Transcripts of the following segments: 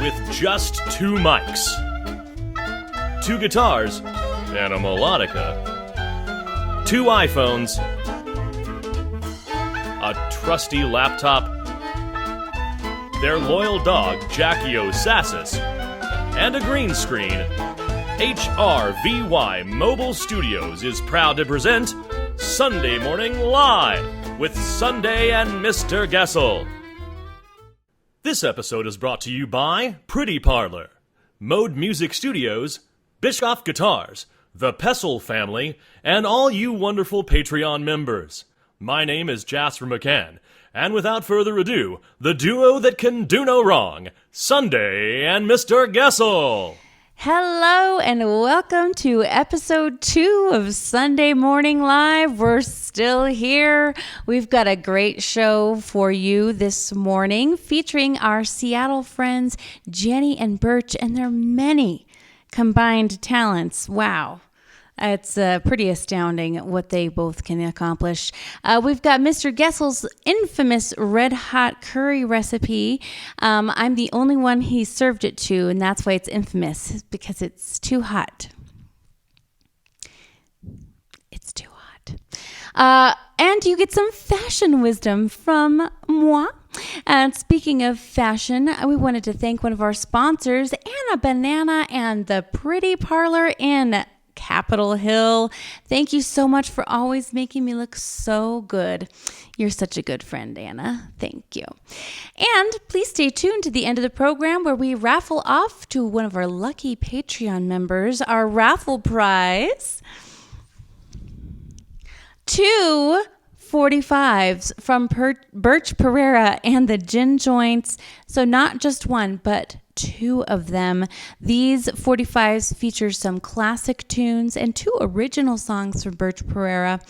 with just 2 mics, 2 guitars and a melodica, 2 iPhones, a trusty laptop, their loyal dog Jackie O'Sassis, and a green screen, HRVY Mobile Studios is proud to present Sunday Morning Live with Sundae and Mr. Goessl. This episode is brought to you by Pretty Parlor, Mode Music Studios, Bischoff Guitars, the Goessl family, and all you wonderful Patreon members. My name is Jasper McCann, and without further ado, the duo that can do no wrong, Sundae and Mr. Goessl. Hello and welcome to episode 2 of Sunday Morning Live. We're still here. We've got a great show for you this morning featuring our Seattle friends Jenny and Birch and their many combined talents. Wow. It's pretty astounding what they both can accomplish. We've got Mr. Goessl's infamous red hot curry recipe. I'm the only one he served it to, and that's why it's infamous, because it's too hot. It's too hot. And you get some fashion wisdom from moi. And speaking of fashion, we wanted to thank one of our sponsors, Anna Banana and the Pretty Parlor in Capitol Hill. Thank you so much for always making me look so good. You're such a good friend, Anna. Thank you. And please stay tuned to the end of the program where we raffle off to one of our lucky Patreon members our raffle prize. 2 45s from Birch Pereira and the Gin Joints. So not just one, but 2 of them. These 45s feature some classic tunes and 2 original songs from Birch Pereira.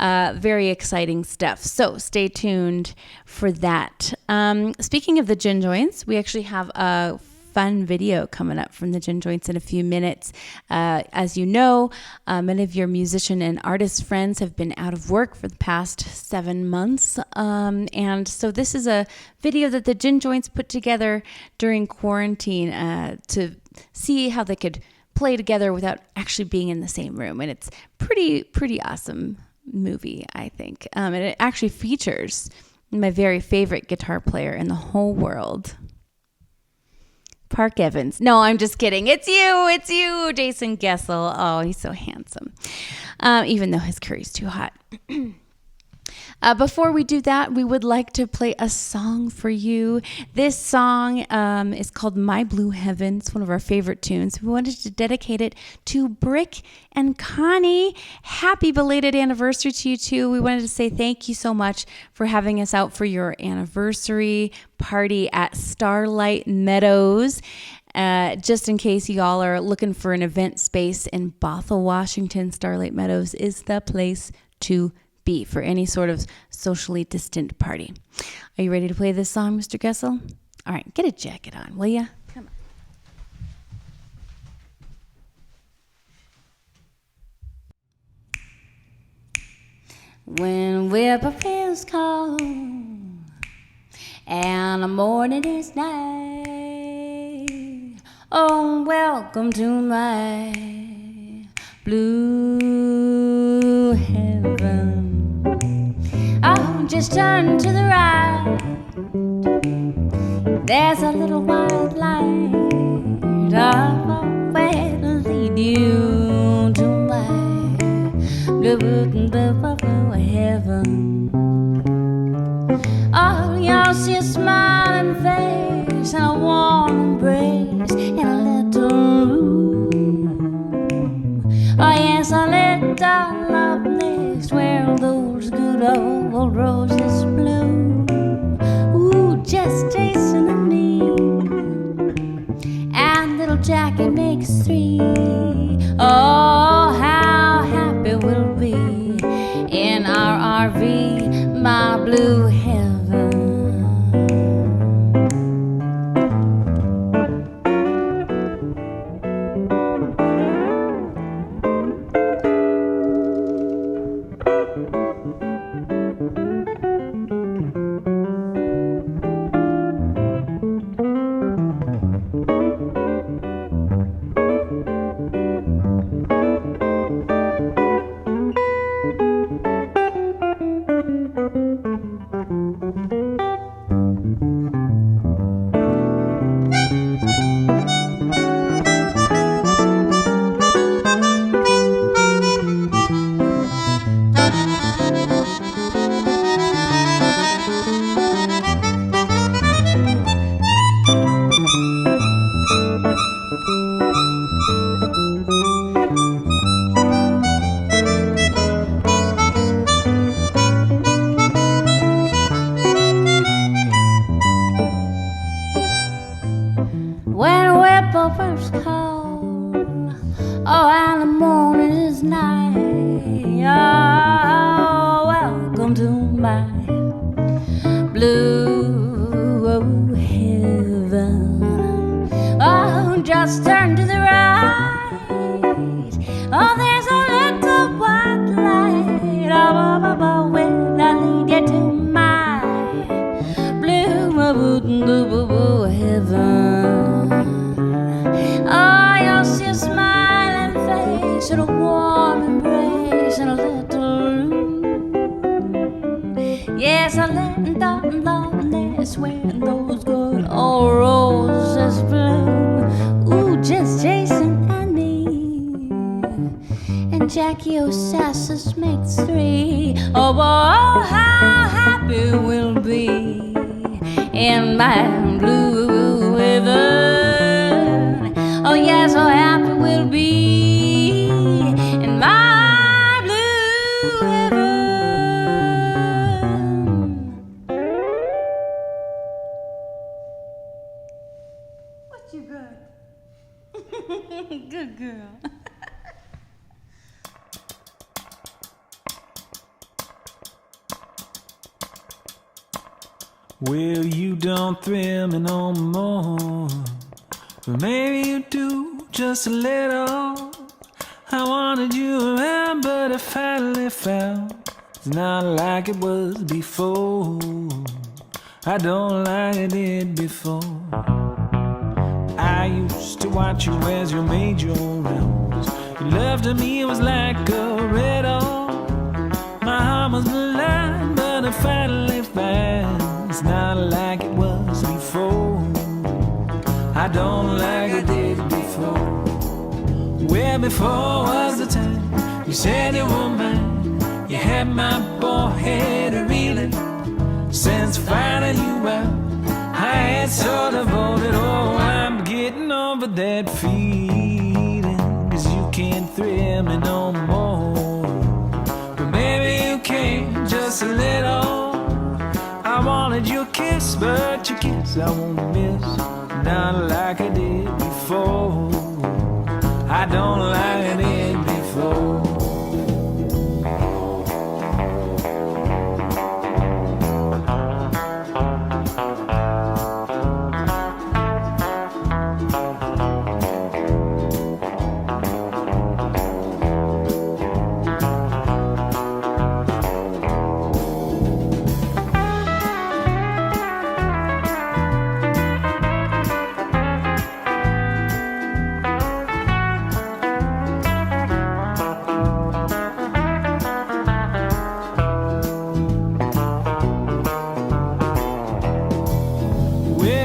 Very exciting stuff. So stay tuned for that. Speaking of the Gin Joints, we actually have a fun video coming up from the Gin Joints in a few minutes. As you know, many of your musician and artist friends have been out of work for the past 7 months. And so this is a video that the Gin Joints put together during quarantine to see how they could play together without actually being in the same room. And it's pretty awesome movie, I think. And it actually features my very favorite guitar player in the whole world, Park Evans. No, I'm just kidding. It's you, Jason Goessl. Oh, he's so handsome. Even though his curry's too hot. Before we do that, we would like to play a song for you. This song is called My Blue Heaven. It's one of our favorite tunes. We wanted to dedicate it to Brick and Connie. Happy belated anniversary to you two. We wanted to say thank you so much for having us out for your anniversary party at Starlight Meadows. Just in case y'all are looking for an event space in Bothell, Washington, Starlight Meadows is the place to be for any sort of socially distant party. Are you ready to play this song, Mr. Goessl? All right, get a jacket on, will ya? Come on. When whippoorwills call and the morning is night, oh, welcome to my blue heaven. Oh, just turn to the right. There's a little white light up where to lead you to my blue heaven. Oh, you'll see a smiling face and a warm embrace in a little room. Oh, yes, a little love nest where those good old roses bloom. Ooh, just Jason and me, and little Jackie makes 3. Oh, how happy we'll be in our RV, my blue heaven. your first call. Oh, and the morning is night. Oh, welcome to my blue heaven. Oh, just turn to the right. Oh, there's a little white light. Oh, will I lead you to my blue heaven? Oh, you'll see a smiling face and a warm embrace and a little room. Yes, a little loveliness when those good old roses bloom. Ooh, just Jason and me, and Jackie O'Sassus makes three. Oh, how happy we'll be in my blue heaven. Oh, yeah, so happy we'll be in my blue heaven. What you got? Good girl. Well, you don't thrill me no more, but maybe you do just a little. I wanted you around, but I finally found it's not like it was before. I don't like it did before. I used to watch you as you made your rounds. Your love to me was like a riddle. My heart was blind, but I finally found it's not like it was before. I don't like it did before. Where before was the time you said you were mine. You had my poor head reeling. Since finding you out, I had sort of voted. Oh, I'm getting over that feeling, 'cause you can't thrill me no more. But maybe you can just a little. I wanted your kiss, but your kiss I won't miss. Not like I did before. I don't like I did before.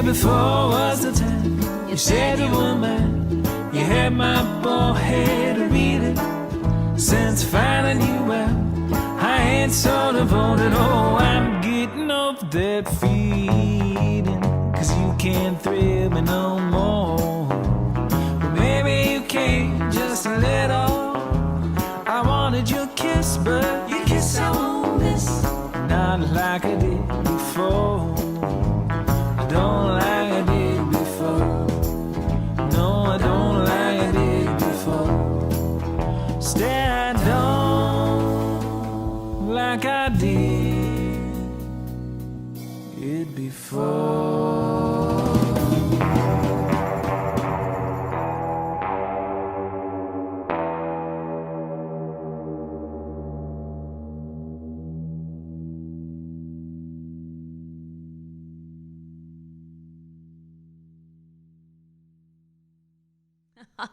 Before was the time you said you were mine. You had my poor head reeling. Since finding you out, I ain't sort of voted. Oh, I'm getting over that feeling, 'cause you can't thrill me no more. But maybe you can just a little. I wanted your kiss, but your kiss I won't miss. Not like I did before. I don't like I did before. No, I don't like I did before. Stay, I don't like I did it before.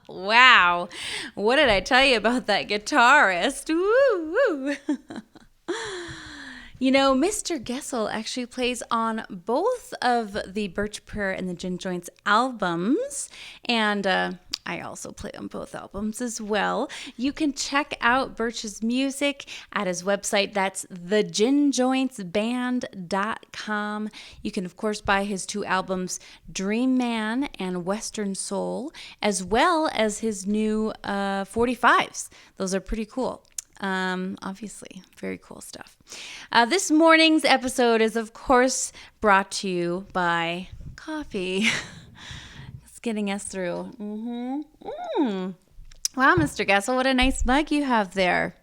Wow. What did I tell you about that guitarist? Woo, woo. You know, Mr. Goessl actually plays on both of the Birch Prayer and the Gin Joints albums, and I also play on both albums as well. You can check out Birch's music at his website. That's theginjointsband.com. You can, of course, buy his two albums, Dream Man and Western Soul, as well as his new 45s. Those are pretty cool. Obviously, very cool stuff. This morning's episode is, of course, brought to you by coffee. getting us through. Wow, Mr. Goessl, what a nice mug you have there.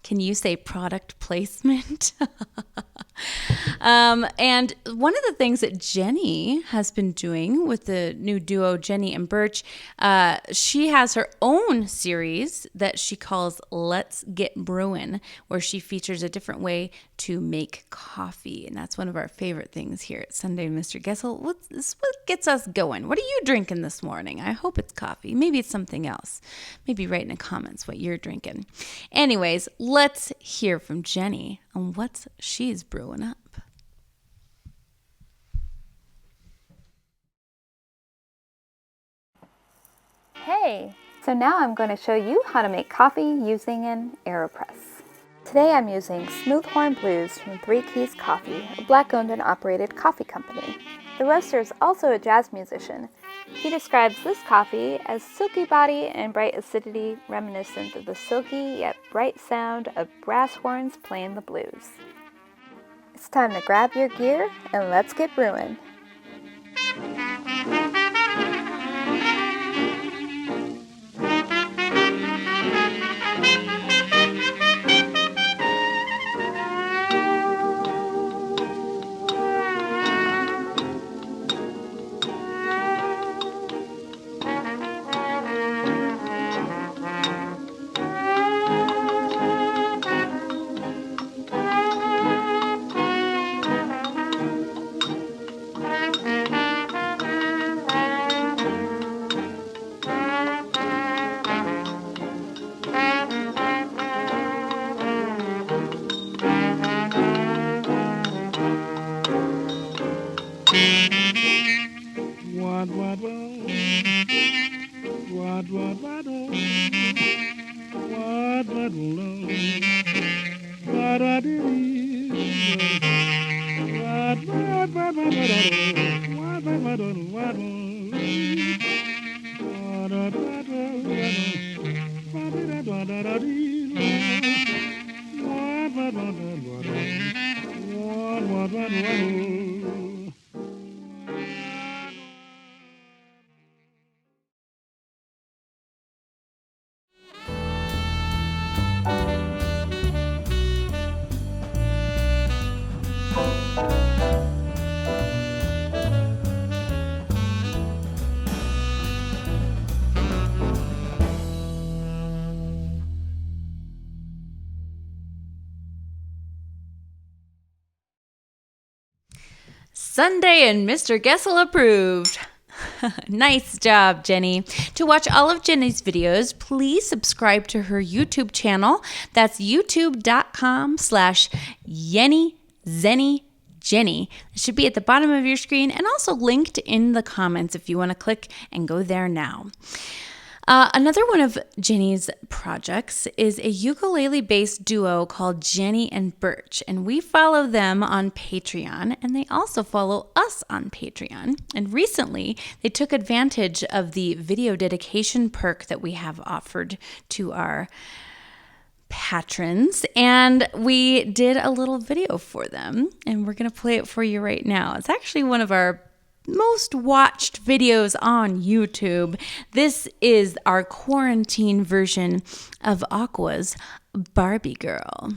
Can you say product placement? And one of the things that Jenny has been doing with the new duo, Jenny and Birch, she has her own series that she calls Let's Get Brewin', where she features a different way to make coffee. And that's one of our favorite things here at Sundae Mr. Goessl. What gets us going? What are you drinking this morning? I hope it's coffee. Maybe it's something else. Maybe write in the comments what you're drinking. Anyways, let's hear from Jenny on what she's brewing up. Hey! So now I'm going to show you how to make coffee using an AeroPress. Today I'm using Smoothhorn Blues from Three Keys Coffee, a black-owned and operated coffee company. The roaster is also a jazz musician. He describes this coffee as silky body and bright acidity reminiscent of the silky yet bright sound of brass horns playing the blues. It's time to grab your gear and let's get brewing. Sundae and Mr. Goessl approved. Nice job, Jenny. To watch all of Jenny's videos, please subscribe to her YouTube channel. That's youtube.com/YennyZennyJenny. It should be at the bottom of your screen and also linked in the comments if you want to click and go there now. Another one of Jenny's projects is a ukulele-based duo called Jenny and Birch, and we follow them on Patreon, and they also follow us on Patreon. And recently, they took advantage of the video dedication perk that we have offered to our patrons, and we did a little video for them, and we're going to play it for you right now. It's actually one of our most watched videos on YouTube. This is our quarantine version of Aqua's Barbie Girl.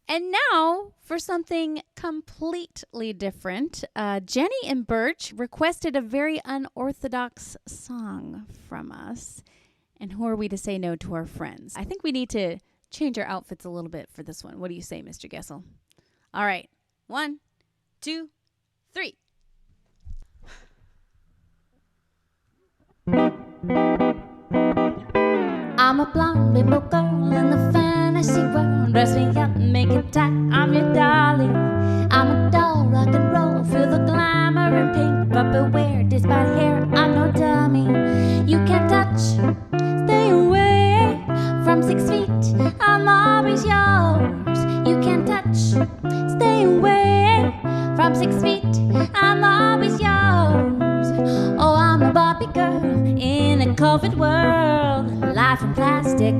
And now for something completely different. Jenny and Birch requested a very unorthodox song from us. And who are we to say no to our friends? I think we need to change our outfits a little bit for this one. What do you say, Mr. Goessl? All right. 1, 2, 3. I'm a blonde little girl in the fantasy world. Dress me up, make it tight, I'm your darling. I'm a doll, rock and roll, feel the glamour and pink. But beware, despite hair, I'm no dummy. You can't touch, stay away from 6 feet, I'm always yours. You can't touch, stay away from 6 feet, I'm always yours. Oh, I'm a Barbie girl in a COVID world. Life in plastic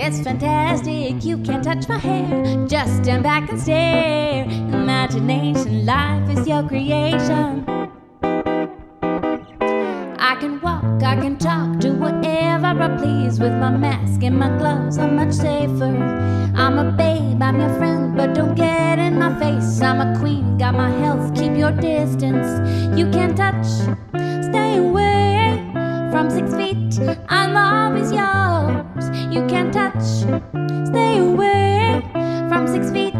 It's fantastic, you can't touch my hair. Just stand back and stare. Imagination, life is your creation. I can walk, I can talk, do whatever I please. With my mask and my gloves, I'm much safer. I'm a babe, I'm your friend, but don't get in my face. I'm a queen, got my health, keep your distance. You can't touch, stay away from 6 feet. I'm always yours. You can't touch, stay away from 6 feet.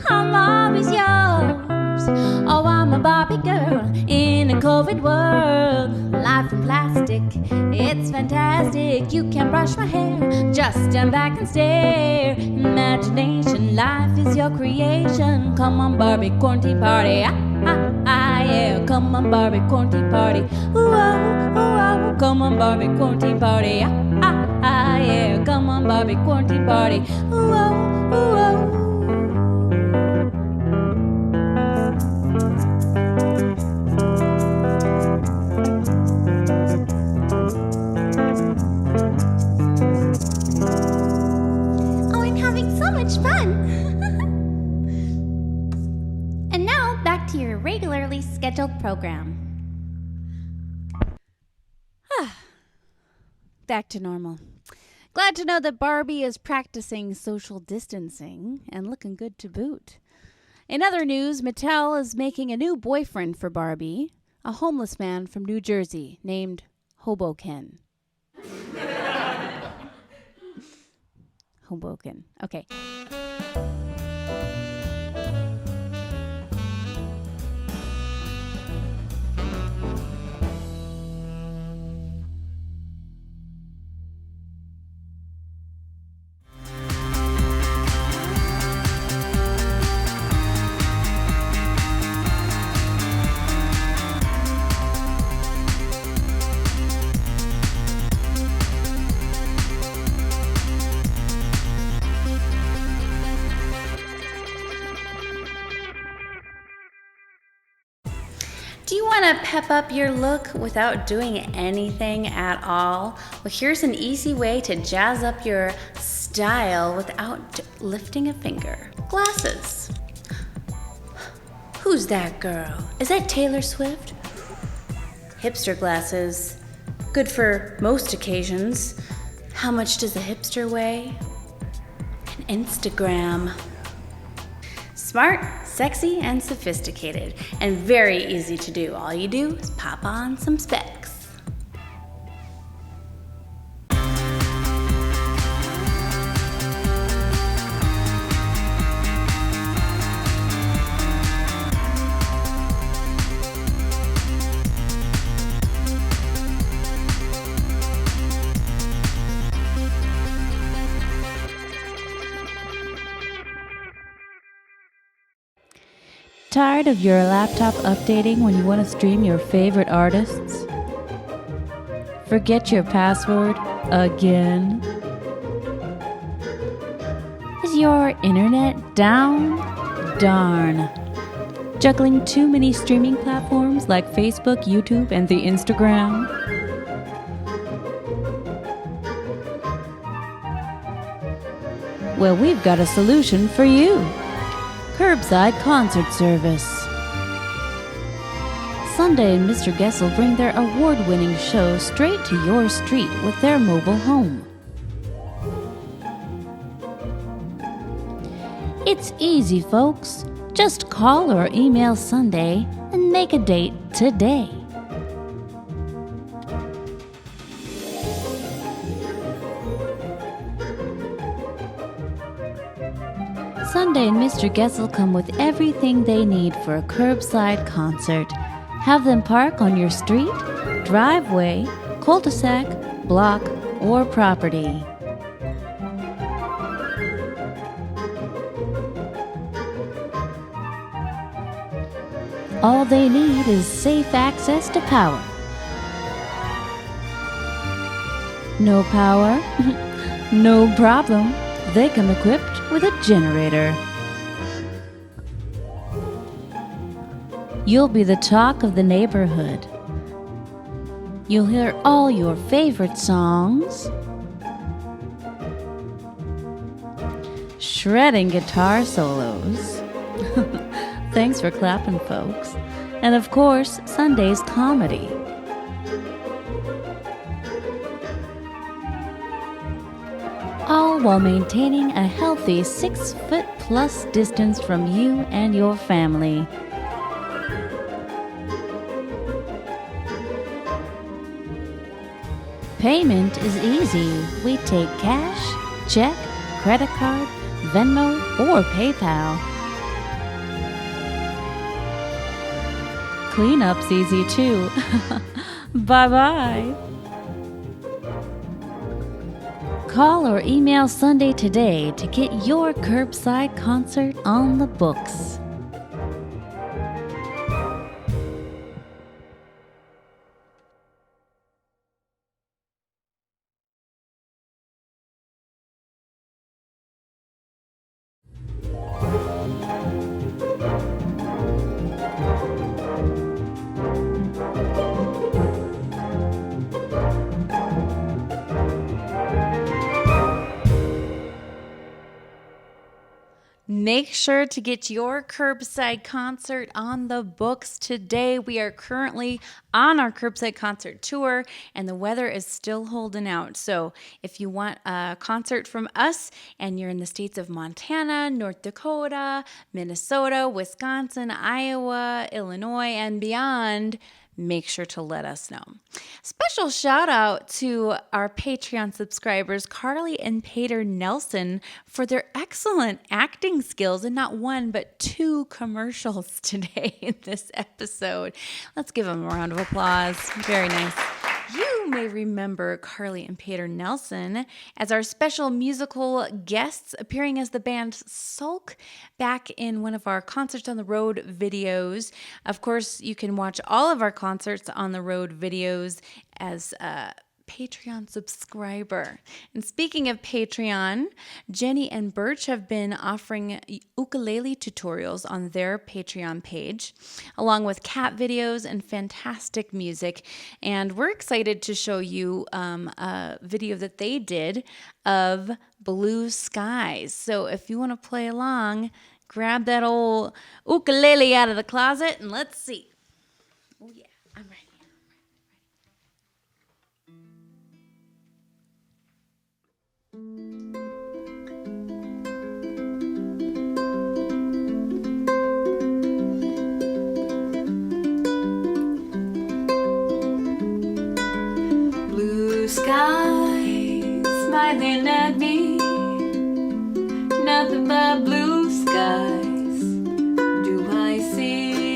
I'm always yours. Oh, I'm a Barbie girl in a COVID world. Life in plastic, it's fantastic. You can't brush my hair, just stand back and stare. Imagination, life is your creation. Come on, Barbie, quarantine party. Yeah. Come on, Barbie, quarantine party. Ooh, oh, ooh, oh. Come on, Barbie, quarantine party. Yeah. Come on, Barbie, quarantine party. Ooh, oh, ooh, oh. And now, back to your regularly scheduled program. Back to normal. Glad to know that Barbie is practicing social distancing and looking good to boot. In other news, Mattel is making a new boyfriend for Barbie, a homeless man from New Jersey named Hoboken. Hoboken. Okay. Do you want to pep up your look without doing anything at all? Well, here's an easy way to jazz up your style without lifting a finger. Glasses. Who's that girl? Is that Taylor Swift? Hipster glasses. Good for most occasions. How much does a hipster weigh? An Instagram. Smart, sexy, and sophisticated, and very easy to do. All you do is pop on some specs. Tired of your laptop updating when you want to stream your favorite artists? Forget your password again? Is your internet down? Darn. Juggling too many streaming platforms like Facebook, YouTube, and the Instagram? Well, we've got a solution for you. Curbside concert service. Sundae and Mr. Goessl bring their award-winning show straight to your street with their mobile home. It's easy, folks. Just call or email Sundae and make a date today. Sundae and Mr. Goessl come with everything they need for a curbside concert. Have them park on your street, driveway, cul-de-sac, block, or property. All they need is safe access to power. No power? No problem. They come equipped with a generator. You'll be the talk of the neighborhood. You'll hear all your favorite songs. shredding guitar solos. Thanks for clapping, folks. And of course, Sunday's comedy. All while maintaining a healthy 6-foot+ distance from you and your family. Payment is easy. We take cash, check, credit card, Venmo, or PayPal. Cleanup's easy too. Bye-bye. Call or email Sundae today to get your curbside concert on the books. Make sure to get your curbside concert on the books today. We are currently on our curbside concert tour, and the weather is still holding out. So if you want a concert from us and you're in the states of Montana, North Dakota, Minnesota, Wisconsin, Iowa, Illinois, and beyond, make sure to let us know. Special shout out to our Patreon subscribers, Carly and Pater Nelson, for their excellent acting skills in not one, but 2 commercials today in this episode. Let's give them a round of applause. Very nice. You may remember Carly and Pater Nelson as our special musical guests appearing as the band Sulk back in one of our Concerts on the Road videos. Of course, you can watch all of our Concerts on the Road videos as a Patreon subscriber. And speaking of Patreon, Jenny and Birch have been offering ukulele tutorials on their Patreon page, along with cat videos and fantastic music. And we're excited to show you a video that they did of Blue Skies. So if you want to play along, grab that old ukulele out of the closet and let's see. Oh yeah, I'm ready. Blue skies smiling at me, nothing but blue skies do I see.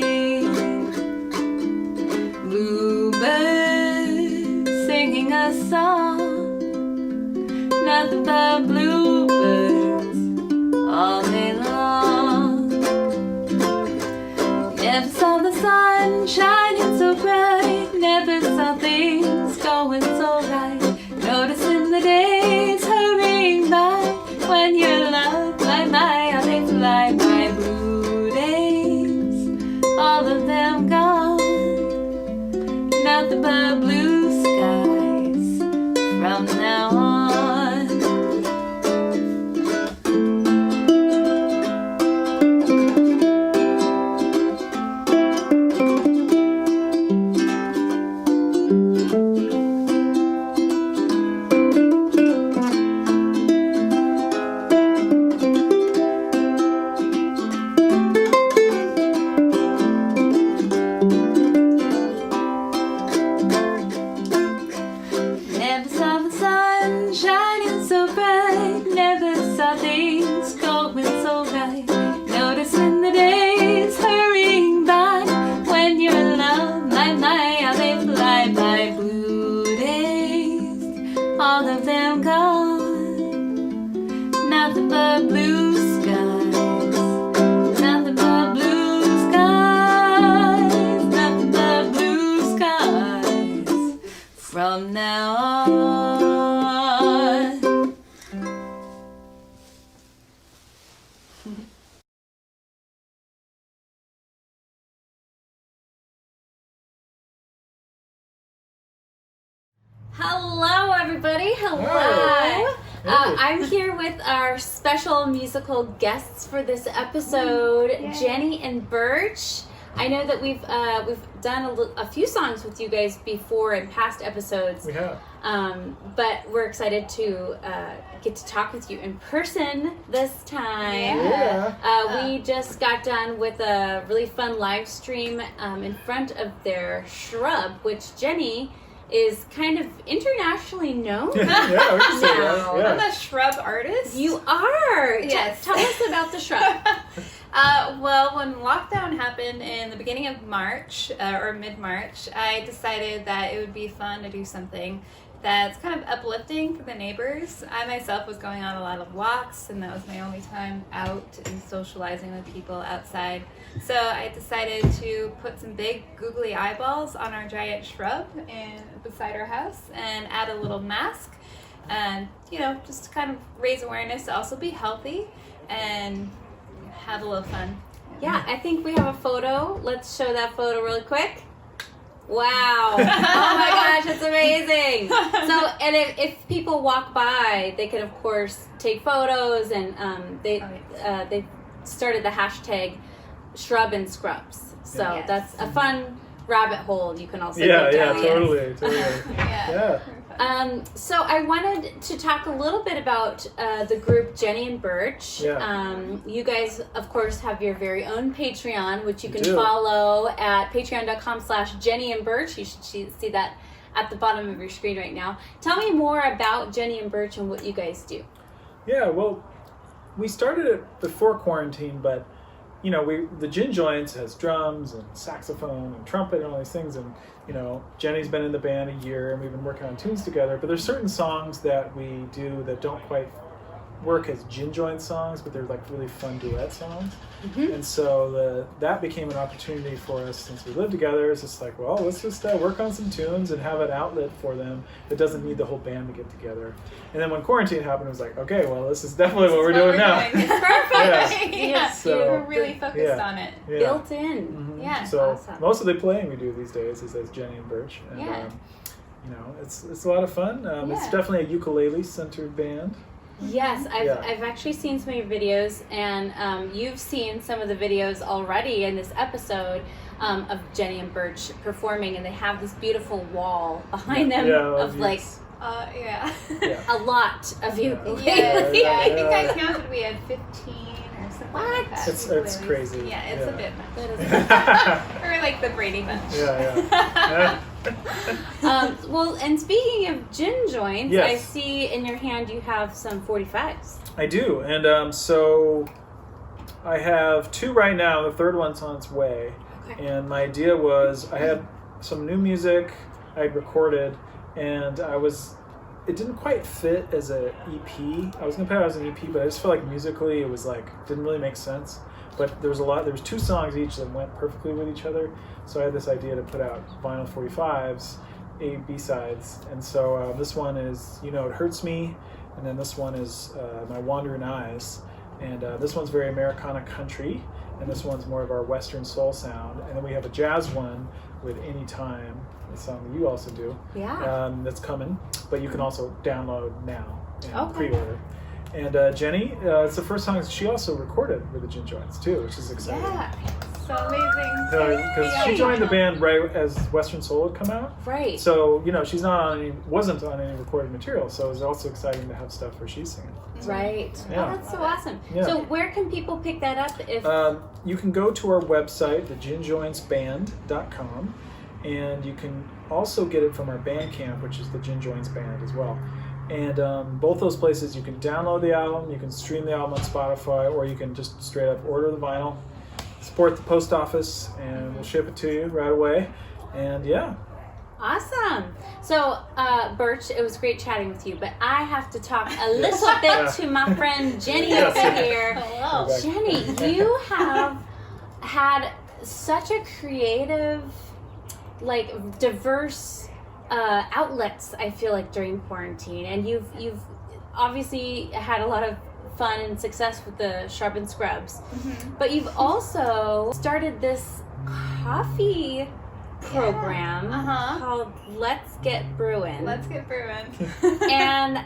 Bluebirds singing a song, nothing but bluebirds all day long. Never saw the sun shining so bright, never saw things going so right. Noticing the days hurrying by, when your love like mine, how they fly by. Blue days, all of them gone, nothing but blue skies from now on. Never saw the sun shining so bright, never saw things going so right. Noticing the days hurrying by, when you're alone, my, how they fly by. Blue days, all of them gone, nothing but blue skies, nothing but blue skies, nothing but blue skies from now on. Hello, everybody. Hello. I'm here with our special musical guests for this episode, Jenny and Birch. I know that we've done a few songs with you guys before in past episodes. We have. But we're excited to get to talk with you in person this time. We just got done with a really fun live stream in front of their shrub, which Jenny is kind of internationally known. We can say now. that. I'm a shrub artist. You are. Yes. Tell us about the shrub. Well, when lockdown happened in the beginning of March, or mid-March, I decided that it would be fun to do something that's kind of uplifting for the neighbors. I myself was going on a lot of walks, and that was my only time out and socializing with people outside. So I decided to put some big googly eyeballs on our giant shrub beside our house and add a little mask, and just to kind of raise awareness, to also be healthy and have a little fun. Yeah, I think we have a photo. Let's show that photo really quick. Wow. Oh my gosh, it's amazing. So, and if people walk by, they can, of course, take photos, and they started the hashtag Shrub and Scrubs. So that's a fun rabbit hole you can also go down. Totally. So I wanted to talk a little bit about the group Jenny and Birch. You guys, of course, have your very own Patreon, which you can follow at patreon.com/Jenny and Birch. You should see that at the bottom of your screen right now. Tell me more about Jenny and Birch and what you guys do. Yeah, well, we started it before quarantine, but the Gin Joints has drums and saxophone and trumpet and all these things, and Jenny's been in the band a year, and we've been working on tunes together. But there's certain songs that we do that don't quite work as Gin Joint songs, but they're like really fun duet songs. And so that became an opportunity for us since we lived together. It's just like, well, let's just work on some tunes and have an outlet for them that doesn't need the whole band to get together. And then when quarantine happened, it was like, okay, well, this is definitely what we're doing now. It's perfect. So, we're really focused on it. Built in. Yeah. So awesome. most of the playing we do these days is as Jenny and Birch. And, it's a lot of fun. It's definitely a ukulele-centered band. Yes, I've actually seen some of your videos, and you've seen some of the videos already in this episode of Jenny and Birch performing, and they have this beautiful wall behind them of like a lot of ukuleles. I think I counted we had 15 or something like that. It's crazy. Yeah, it's a bit much. Or like the Brady Bunch. Well, and speaking of gin joints, yes. I see in your hand you have some 45s. I do, and so I have 2 right now. The third one's on its way. Okay. And my idea was I had some new music I had recorded, and it didn't quite fit as an EP. I was gonna put it out as an EP, but I just felt like musically it was didn't really make sense. But there was 2 songs each that went perfectly with each other. So I had this idea to put out vinyl 45s, 8 B-sides. And so this one is It Hurts Me, and then this one is My Wandering Eyes. And this one's very Americana country, and this one's more of our Western soul sound. And then we have a jazz one with Anytime, a song that you also do. That's coming, but you can also download now and pre-order. And Jenny, it's the first song she also recorded with the Gin Joints too, which is exciting. Yeah, so amazing. Because she joined the band right as Western Soul had come out. Right. So she's wasn't on any recorded material. So it was also exciting to have stuff where she's singing. Right. Yeah. Oh, that's so awesome. Yeah. So where can people pick that up? If you can go to our website, theginjointsband.com, and you can also get it from our Bandcamp, which is the Gin Joints Band as well. And both those places, you can download the album, you can stream the album on Spotify, or you can just straight up order the vinyl, support the post office, and we'll ship it to you right away. And awesome. So, Birch, it was great chatting with you, but I have to talk a little bit to my friend Jenny over here. Hello. Jenny, you have had such a creative, diverse outlets, I feel like, during quarantine, and you've obviously had a lot of fun and success with the Shrub and Scrubs, but you've also started this coffee program Uh-huh. called Let's Get Brewin'. Let's get brewing. And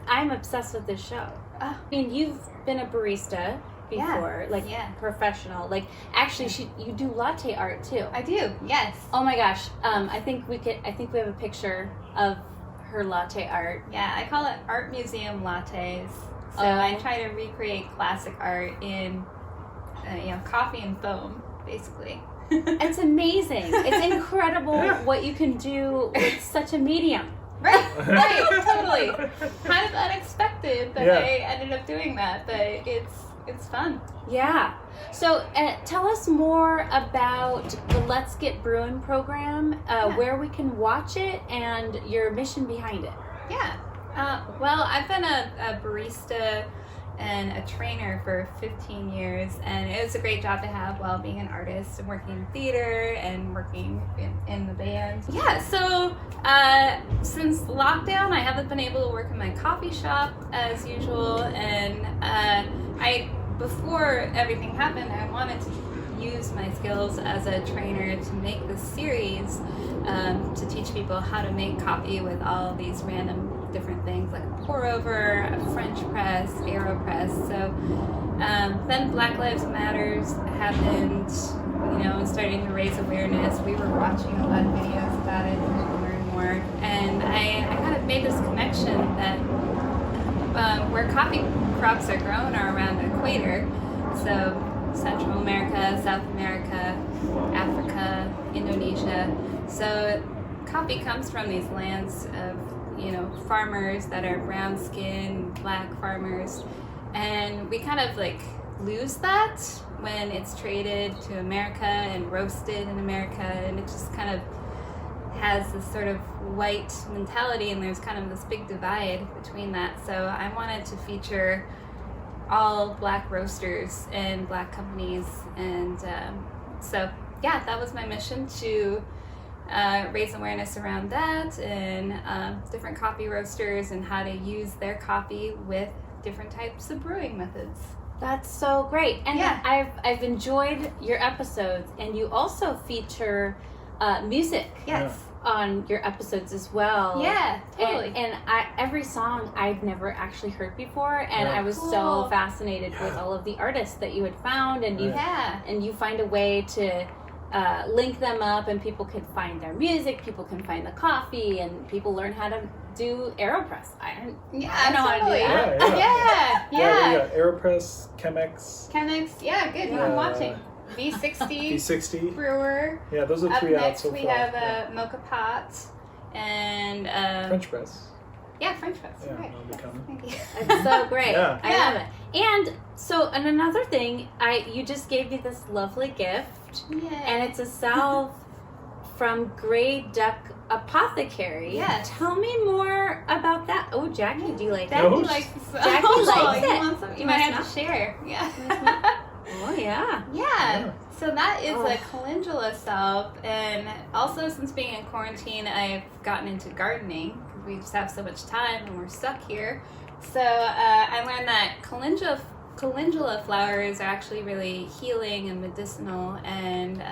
I'm obsessed with this show. Oh. I mean, you've been a barista before, like professional. Like, actually, you do latte art too. I do, yes. Oh my gosh. I think we have a picture of her latte art. Yeah, I call it art museum lattes. So I try to recreate classic art in, coffee and foam, basically. It's amazing. It's incredible what you can do with such a medium. Right, totally. Kind of unexpected that I ended up doing that, but it's fun. Yeah. So tell us more about the Let's Get Brewin' program, where we can watch it, and your mission behind it. Yeah. Well, I've been a barista and a trainer for 15 years, and it was a great job to have while being an artist and working in theater and working in the band. Yeah, so since lockdown, I haven't been able to work in my coffee shop as usual, and before everything happened, I wanted to use my skills as a trainer to make this series to teach people how to make coffee with all these random different things like a pour over, a French press, AeroPress. So then Black Lives Matters happened, and starting to raise awareness. We were watching a lot of videos about it more and more, and I kind of made this connection that where coffee crops are grown are around the equator, so Central America, South America, Africa, Indonesia. So coffee comes from these lands of farmers that are brown skinned, black farmers, and we kind of like lose that when it's traded to America and roasted in America, and it just kind of has this sort of white mentality, and there's kind of this big divide between that. So I wanted to feature all black roasters and black companies, and so that was my mission, to raise awareness around that, and different coffee roasters and how to use their coffee with different types of brewing methods. That's so great. And I've enjoyed your episodes, and you also feature music on your episodes as well. Yeah, totally. And every song I'd never actually heard before, and I was so fascinated with all of the artists that you had found, and you find a way to link them up, and people can find their music, people can find the coffee, and people learn how to do AeroPress. I don't know how to do that. Yeah. AeroPress, Chemex. Yeah, good. I'm watching. V60. Brewer. Yeah, those are Up 3 out next, so far. we have a mocha pot and French press. Yeah, French press. Yeah, right. that'll be coming. Thank you. It's so great. Yeah. I love it. And so, and another thing, you just gave me this lovely gift, and it's a salve from Grey Duck Apothecary. Yes. Tell me more about that. Oh, Jackie, do you like that? No. Jackie Jackie likes it. You want some? You might have to share. Yeah. Oh, yeah. Yeah. So that is a calendula salve, and also since being in quarantine, I've gotten into gardening because we just have so much time and we're stuck here. So I learned that calendula flowers are actually really healing and medicinal, and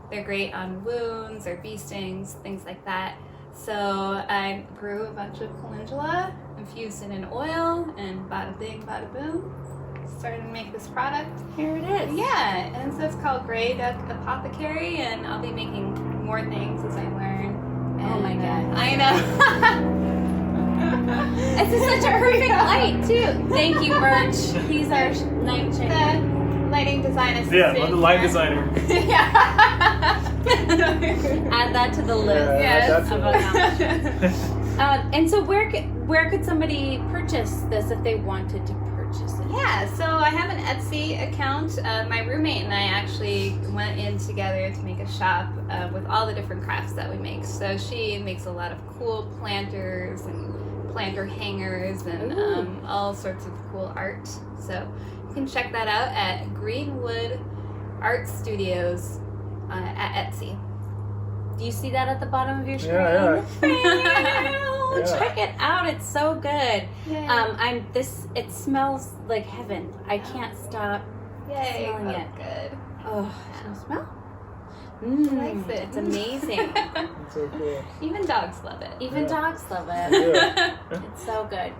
they're great on wounds or bee stings, things like that. So I grew a bunch of calendula, infused it in oil, and bada bing, bada boom, started to make this product. Here it is. Yeah, and so it's called Grey Duck Apothecary, and I'll be making more things as I learn. Oh my God. I know. This is such a perfect light, too. Thank you, Birch. He's our night chick. The lighting design assistant. Yeah, I'm the light designer. Yeah. Add that to the list. Yes. Of accomplishments. And so where could somebody purchase this if they wanted to purchase it? Yeah, so I have an Etsy account. My roommate and I actually went in together to make a shop with all the different crafts that we make. So she makes a lot of cool planters and planter hangers and all sorts of cool art. So you can check that out at Greenwood Art Studios at Etsy. Do you see that at the bottom of your screen? Yeah. Check it out. It's so good. Yay. It smells like heaven. I can't stop Yay, smelling it. good. Oh, can you smell? likes it. It's amazing. It's so cool. Even dogs love it. Even dogs love it. Yeah. It's so good.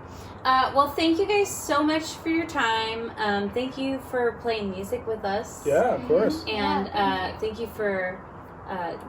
Well, thank you guys so much for your time. Thank you for playing music with us. Yeah, of course. And thank you for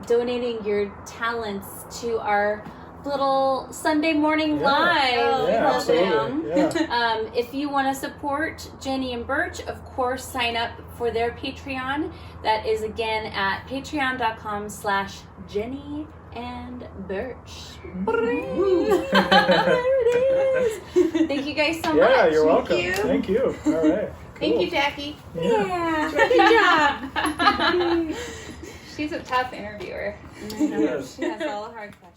donating your talents to our little Sunday morning live program. Yeah. If you want to support Jenny and Birch, of course, sign up for their Patreon. That is again at patreon.com/Jenny and Birch. There it is. Thank you guys so much. Yeah, you're welcome. Thank you. All right. Cool. Thank you, Jackie. Yeah. Good job. She's a tough interviewer. Yes. She has all the hard questions.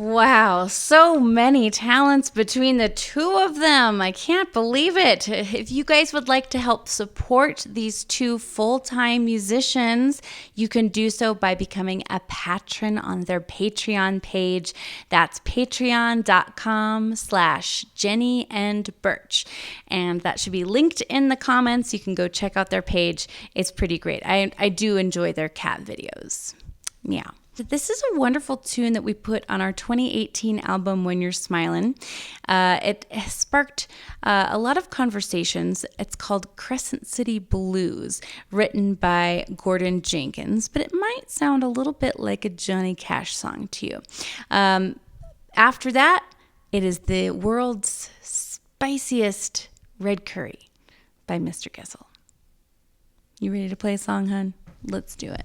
Wow, so many talents between the two of them. I can't believe it. If you guys would like to help support these two full-time musicians, you can do so by becoming a patron on their Patreon page. That's patreon.com/Jenny and Birch. And that should be linked in the comments. You can go check out their page. It's pretty great. I do enjoy their cat videos. Yeah. This is a wonderful tune that we put on our 2018 album, When You're Smiling. It has sparked a lot of conversations. It's called Crescent City Blues, written by Gordon Jenkins, but it might sound a little bit like a Johnny Cash song to you. After that, it is the world's spiciest red curry by Mr. Goessl. You ready to play a song, hun? Let's do it.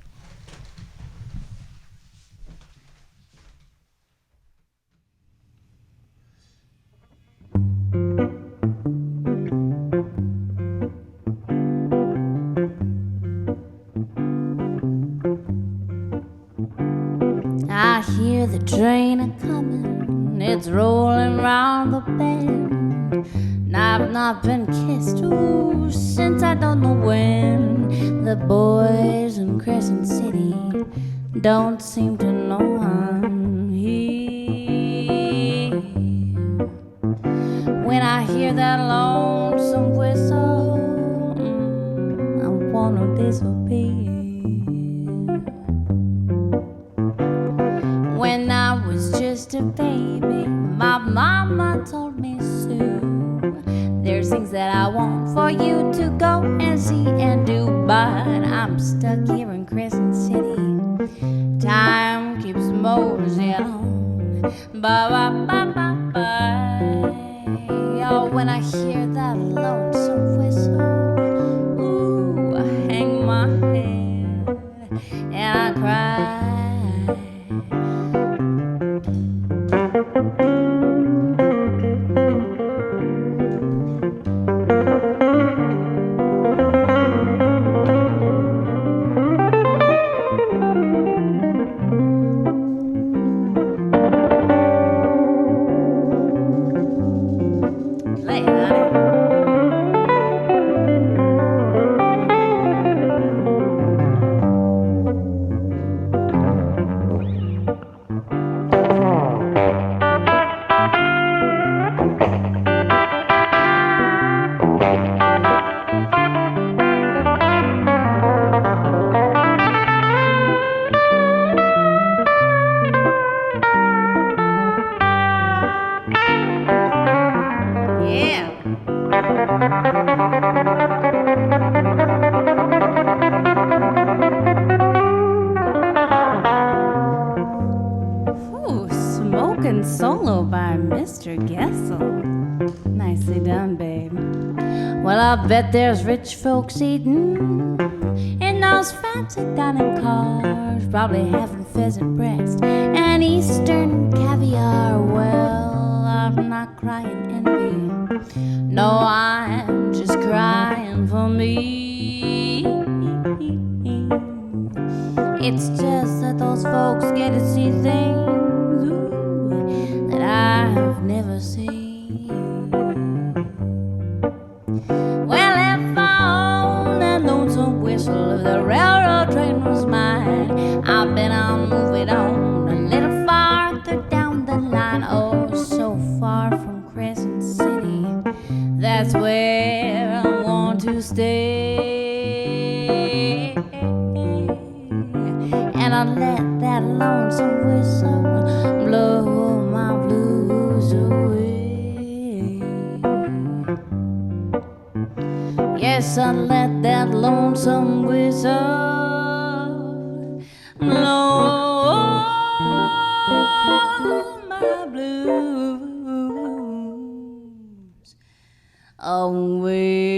I hear the train a-comin', it's rolling round the bend. And I've not been kissed, ooh, since I don't know when. The boys in Crescent City don't seem to know I'm here. When I hear that lonesome whistle, I wanna disappear. When I was just a baby, my mama told me, Sue, there's things that I want for you to go and see and do, but I'm stuck here in Crescent City. Time keeps moseying on. Ba-ba-ba-ba-ba. Oh, when I hear that lonesome whistle, ooh, I hang my head and I cry. Play it, honey. Yeah. Ooh, smoking solo by Mr. Goessl. Nicely done, babe. Well, I bet there's rich folks eating in those fancy dining cars, probably having pheasant breast and Eastern caviar. Well, I'm not crying envy. No, I'm just crying for me. It's just that those folks get to see things, ooh, that I've never seen. Well, if I owned that lonesome whistle, if the railroad train was mine, I've been on moving on a little farther down the line. Oh, far from Crescent City. That's where I want to stay. And I let that lonesome whistle blow my blues away. Yes, I let that lonesome whistle blow my blues away.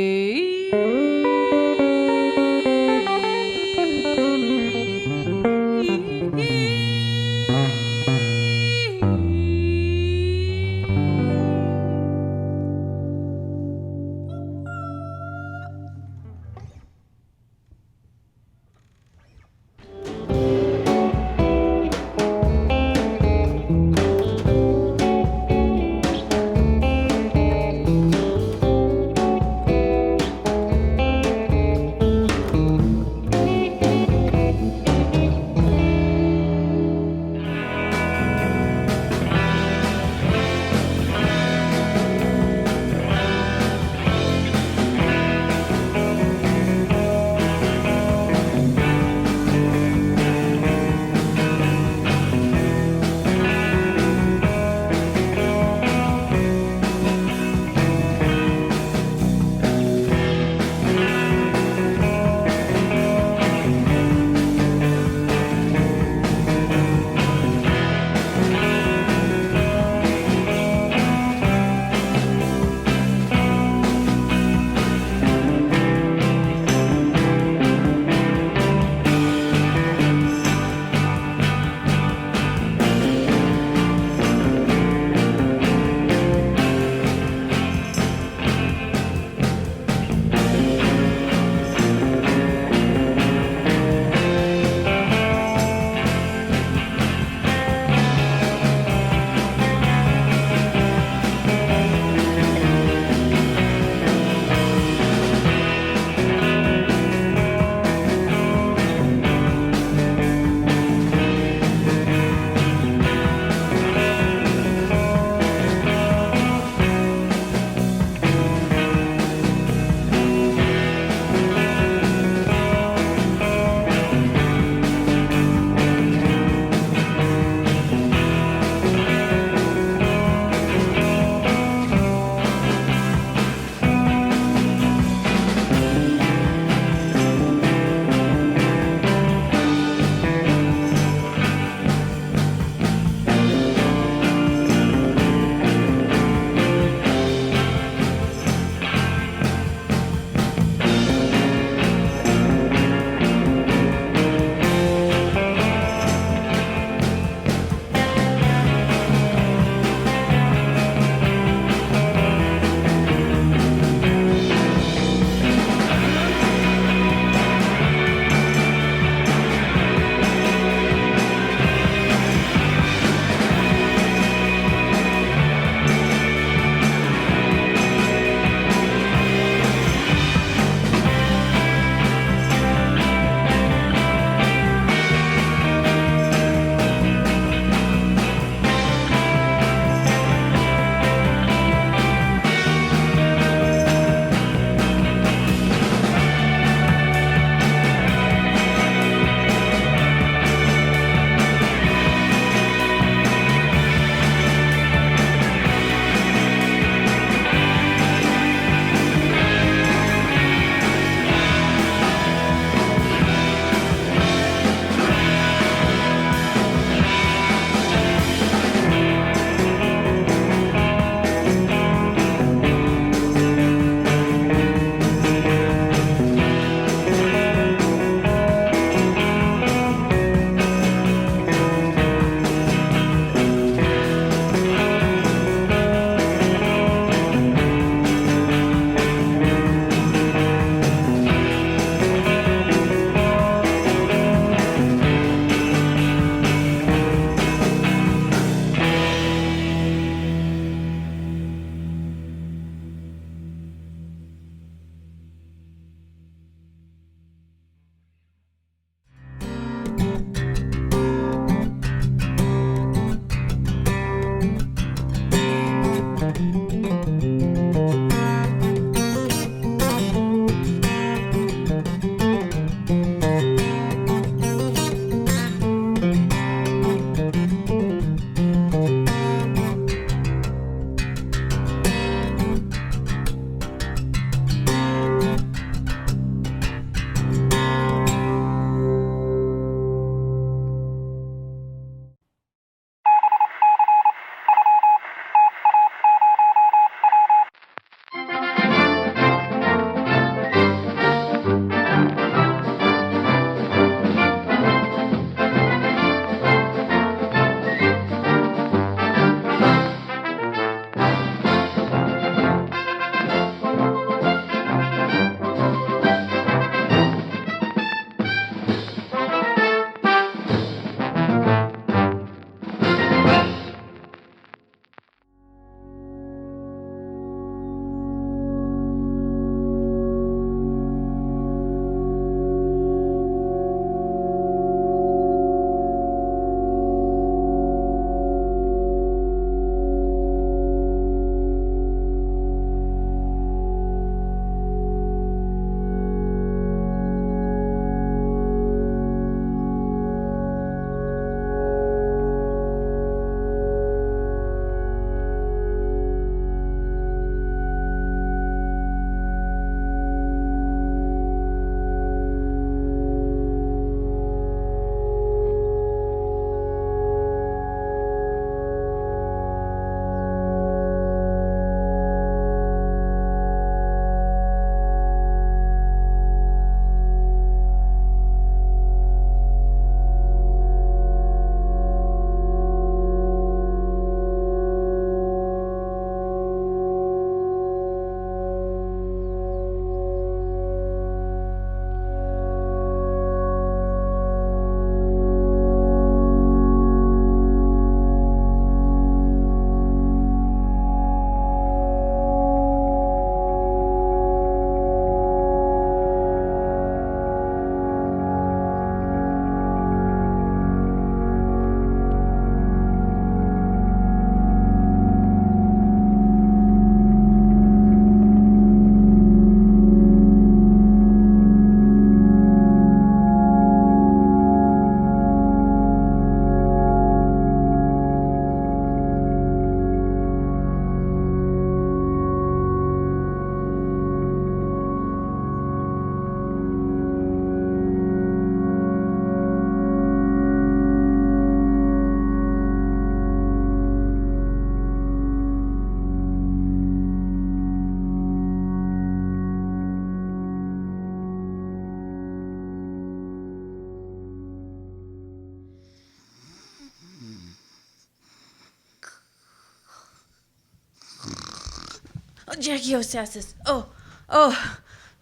Jackiosassis. Oh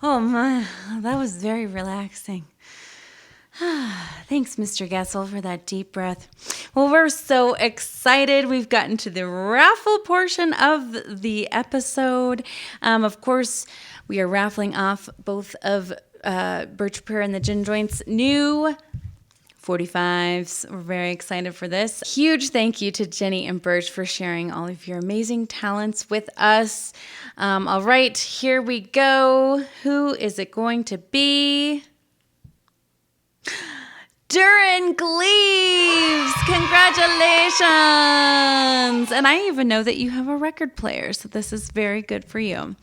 my, that was very relaxing. Thanks, Mr. Goessl, for that deep breath. Well, we're so excited. We've gotten to the raffle portion of the episode. Of course, we are raffling off both of Birch Prayer and the Gin Joints' new 45s. We're very excited for this. Huge thank you to Jenny and Birch for sharing all of your amazing talents with us. All right, here we go. Who is it going to be? Duran Gleaves! Congratulations! And I even know that you have a record player, so this is very good for you.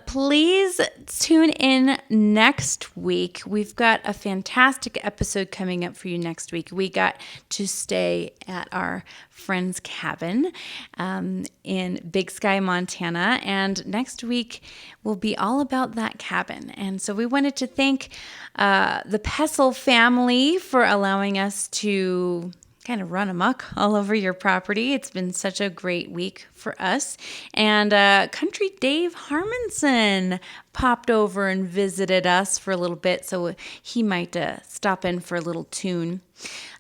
Please tune in next week. We've got a fantastic episode coming up for you next week. We got to stay at our friend's cabin in Big Sky, Montana, and next week will be all about that cabin. And so we wanted to thank the Goessl family for allowing us to kind of run amok all over your property. It's been such a great week for us. And Country Dave Harmonson popped over and visited us for a little bit, so he might stop in for a little tune.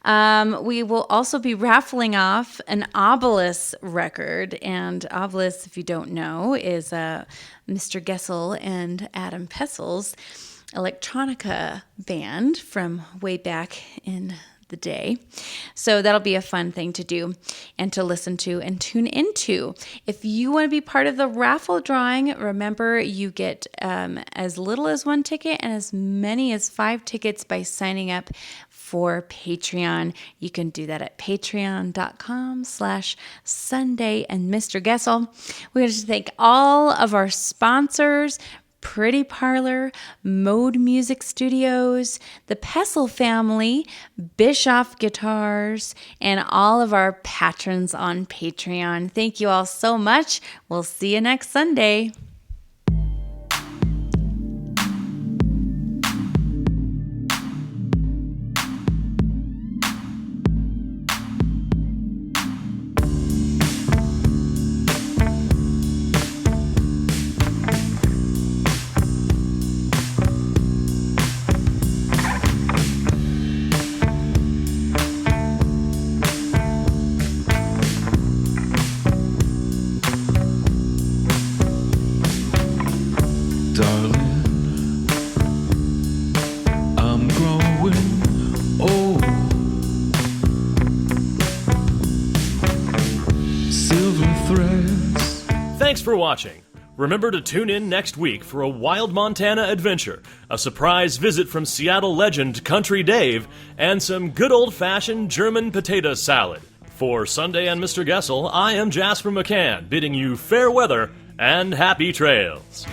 We will also be raffling off an Obelisk record, and Obelisk, if you don't know, is Mr. Goessl and Adam Pessel's electronica band from way back in the day. So that'll be a fun thing to do and to listen to and tune into. If you want to be part of the raffle drawing, remember you get as little as 1 ticket and as many as 5 tickets by signing up for Patreon. You can do that at patreon.com/Sundae and Mr. Goessl. We want to thank all of our sponsors: Pretty Parlor, Mode Music Studios, the Goessl family, Bischoff Guitars, and all of our patrons on Patreon. Thank you all so much. We'll see you next Sunday. Darling, I'm growing old. Silver threads. Thanks for watching. Remember to tune in next week for a wild Montana adventure, a surprise visit from Seattle legend Country Dave, and some good old-fashioned German potato salad. For Sundae and Mr. Goessl, I am Jasper McCann, bidding you fair weather and happy trails.